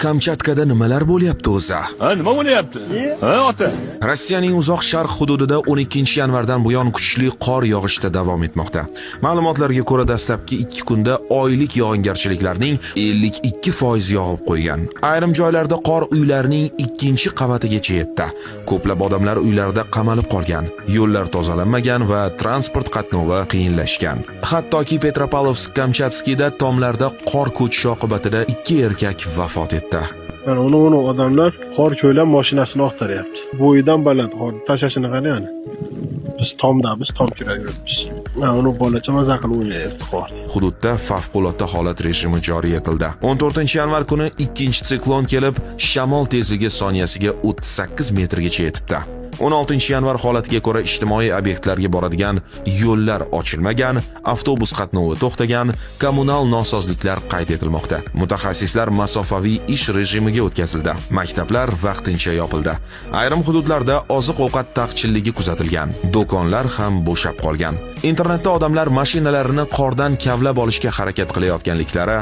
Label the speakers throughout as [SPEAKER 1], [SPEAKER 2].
[SPEAKER 1] Kamchatkada nimalar bo'lyapti o'zi?
[SPEAKER 2] Ha, nima bo'lyapti? Ha, ota.
[SPEAKER 1] Rossiyaning uzoq sharq hududida 12-yanvardan buyon kuchli qor yog'ishda davom etmoqda. Ma'lumotlarga ko'ra, dastlabki 2 kunda oylik yog'ingarchiliklarning 52% yog'ib qo'ygan. Ayrim joylarda qor uylarning 2-qavatigacha yetdi. Ko'plab odamlar uylarida qamalib qolgan, yo'llar tozalanmagan va transport qatnovi qiyinlashgan. Hattoki Petropavlovsk-Kamchatskida tomlarda qor ko'chishi oqibatida 2 erkak vafot etdi.
[SPEAKER 3] Yani onu adamlar qor ko'ylab mashinasini oqtaryapti. Bo'yidan baland qor tashashini qarang. Biz tom kiraveribmiz. Uni bolacha maza qilib o'ynayapti qor.
[SPEAKER 1] Hududda favqulodda holat rejimi joriy etildi. 14-yanvar kuni ikkinchi siklon kelib, shamol tezligi soniyasiga 38 metrgacha yetibdi. 16-yanvar holatiga ko'ra ijtimoiy obyektlarga boradigan yo'llar ochilmagan, avtobus qatnovi to'xtagan, kommunal nosozliklar qayd etilmoqda. Mutaxassislar masofaviy ish rejimiga o'tkazildi. Maktablar vaqtincha yopildi. Ayrim hududlarda oziq-ovqat taqchilligi kuzatilgan. Do'konlar ham bo'shab qolgan. Internetda odamlar mashinalarini qordan kavlab olishga harakat qilayotganliklari,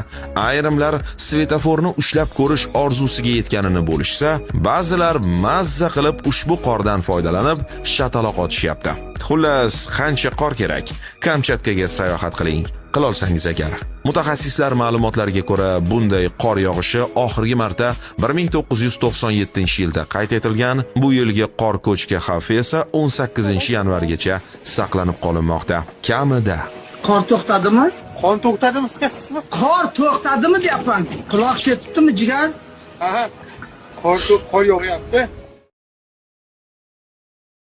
[SPEAKER 1] ayrimlar svetoforni ushlab ko'rish orzusiga yetganini bo'lishsa, ba'zilar mazza qilib ushbu qordan foydalanib shataloq otishyapti. Xullas, qancha qor kerak? Kamchatkaga sayohat qiling. Qilolsangiz agar. Mutaxassislar ma'lumotlariga ko'ra, bunday qor yog'ishi oxirgi marta 1997-yilda qayd etilgan. Bu yilgi qor ko'chki xavfi esa 18-yanvargacha saqlanib qolinmoqda. Kamida.
[SPEAKER 4] Qor to'xtadimi?
[SPEAKER 2] Qon to'xtadimi?
[SPEAKER 4] Qor to'xtadimi deyapman. Quloq ketibdimi, jigar?
[SPEAKER 2] Aha. Qor yog'yapti.